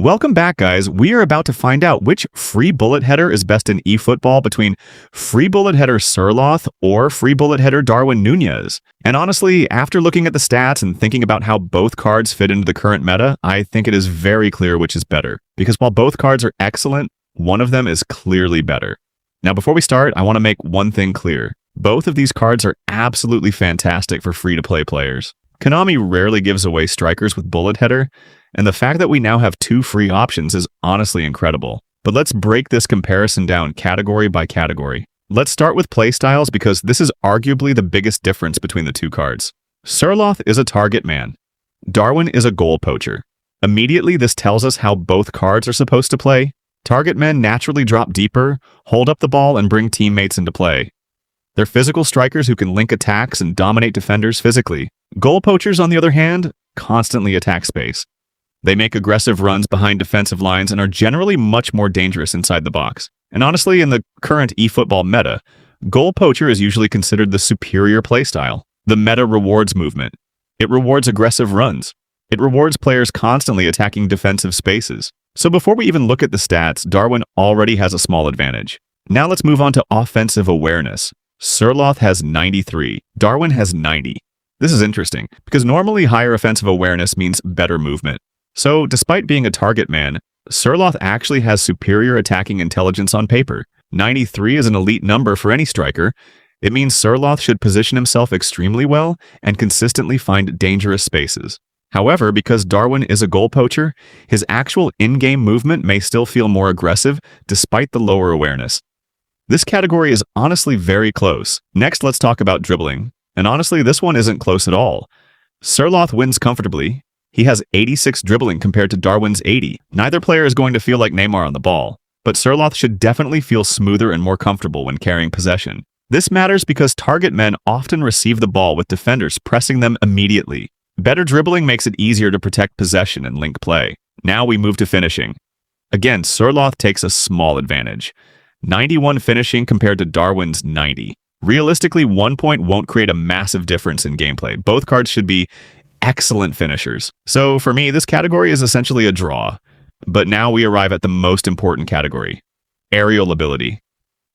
Welcome back, guys. We are about to find out which free bullet header is best in eFootball between free bullet header Sorloth or free bullet header Darwin Nunez. And honestly, after looking at the stats and thinking about how both cards fit into the current meta, I think it is very clear which is better. Because while both cards are excellent, one of them is clearly better. Now, before we start, I want to make one thing clear. Both of these cards are absolutely fantastic for free-to-play players. Konami rarely gives away strikers with bullet header, and the fact that we now have two free options is honestly incredible. But let's break this comparison down category by category. Let's start with playstyles because this is arguably the biggest difference between the two cards. Sorloth is a target man. Darwin is a goal poacher. Immediately, this tells us how both cards are supposed to play. Target men naturally drop deeper, hold up the ball, and bring teammates into play. They're physical strikers who can link attacks and dominate defenders physically. Goal poachers, on the other hand, constantly attack space. They make aggressive runs behind defensive lines and are generally much more dangerous inside the box. And honestly, in the current eFootball meta, goal poacher is usually considered the superior playstyle. The meta rewards movement. It rewards aggressive runs. It rewards players constantly attacking defensive spaces. So before we even look at the stats, Darwin already has a small advantage. Now let's move on to offensive awareness. Sorloth has 93. Darwin has 90. This is interesting, because normally higher offensive awareness means better movement. So, despite being a target man, Sorloth actually has superior attacking intelligence on paper. 93 is an elite number for any striker. It means Sorloth should position himself extremely well and consistently find dangerous spaces. However, because Darwin is a goal poacher, his actual in-game movement may still feel more aggressive despite the lower awareness. This category is honestly very close. Next, let's talk about dribbling. And honestly, this one isn't close at all. Sorloth wins comfortably. He has 86 dribbling compared to Darwin's 80. Neither player is going to feel like Neymar on the ball, but Sorloth should definitely feel smoother and more comfortable when carrying possession. This matters because target men often receive the ball with defenders pressing them immediately. Better dribbling makes it easier to protect possession and link play. Now we move to finishing. Again, Sorloth takes a small advantage. 91 finishing compared to Darwin's 90. Realistically, 1 point won't create a massive difference in gameplay. Both cards should be excellent finishers. So for me, this category is essentially a draw. But now we arrive at the most important category, aerial ability.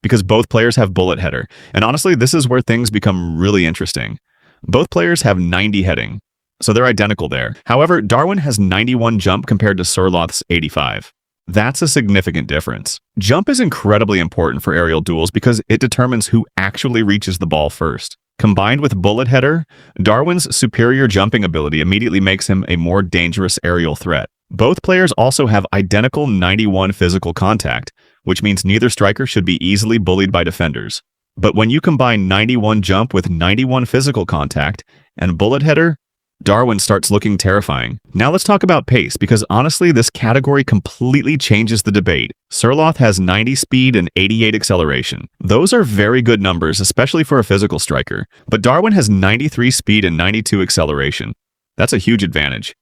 Because both players have bullet header. And honestly, this is where things become really interesting. Both players have 90 heading, so they're identical there. However, Darwin has 91 jump compared to Sorloth's 85. That's a significant difference. Jump is incredibly important for aerial duels because it determines who actually reaches the ball first. Combined with bullet header, Darwin's superior jumping ability immediately makes him a more dangerous aerial threat. Both players also have identical 91 physical contact, which means neither striker should be easily bullied by defenders. But when you combine 91 jump with 91 physical contact and bullet header, Darwin starts looking terrifying. Now let's talk about pace, because honestly, this category completely changes the debate. Sorloth has 90 speed and 88 acceleration. Those are very good numbers, especially for a physical striker. But Darwin has 93 speed and 92 acceleration. That's a huge advantage.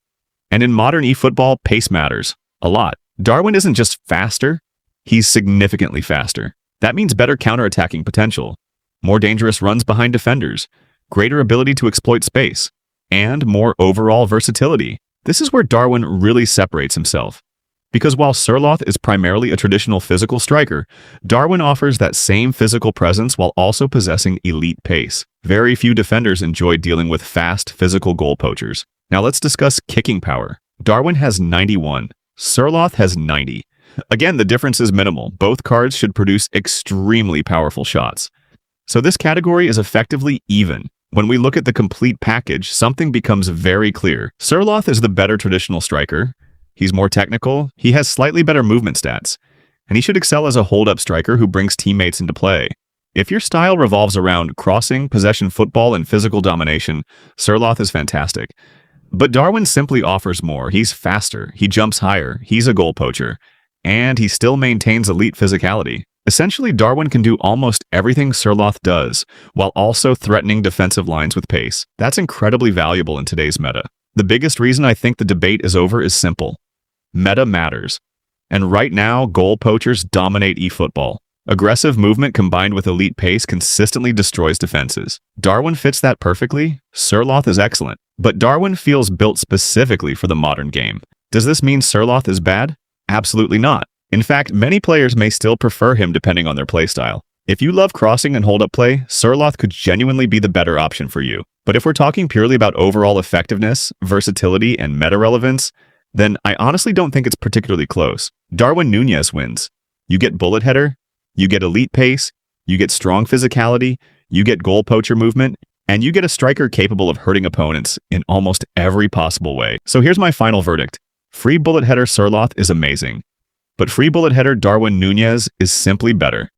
And in modern eFootball, pace matters a lot. Darwin isn't just faster, he's significantly faster. That means better counterattacking potential, more dangerous runs behind defenders, greater ability to exploit space, and more overall versatility. This is where Darwin really separates himself. Because while Sorloth is primarily a traditional physical striker, Darwin offers that same physical presence while also possessing elite pace. Very few defenders enjoy dealing with fast, physical goal poachers. Now let's discuss kicking power. Darwin has 91. Sorloth has 90. Again, the difference is minimal. Both cards should produce extremely powerful shots. So this category is effectively even. When we look at the complete package, something becomes very clear. Sorloth is the better traditional striker. He's more technical, he has slightly better movement stats, and he should excel as a hold-up striker who brings teammates into play. If your style revolves around crossing, possession football, and physical domination, Sorloth is fantastic. But Darwin simply offers more. He's faster, he jumps higher, he's a goal poacher, and he still maintains elite physicality. Essentially, Darwin can do almost everything Sorloth does, while also threatening defensive lines with pace. That's incredibly valuable in today's meta. The biggest reason I think the debate is over is simple. Meta matters. And right now, goal poachers dominate eFootball. Aggressive movement combined with elite pace consistently destroys defenses. Darwin fits that perfectly. Sorloth is excellent. But Darwin feels built specifically for the modern game. Does this mean Sorloth is bad? Absolutely not. In fact, many players may still prefer him depending on their playstyle. If you love crossing and hold-up play, Sorloth could genuinely be the better option for you. But if we're talking purely about overall effectiveness, versatility, and meta relevance, then I honestly don't think it's particularly close. Darwin Nunez wins. You get bullet header, you get elite pace, you get strong physicality, you get goal poacher movement, and you get a striker capable of hurting opponents in almost every possible way. So here's my final verdict. Free bullet header Sorloth is amazing, but free bullet header Darwin Nunez is simply better.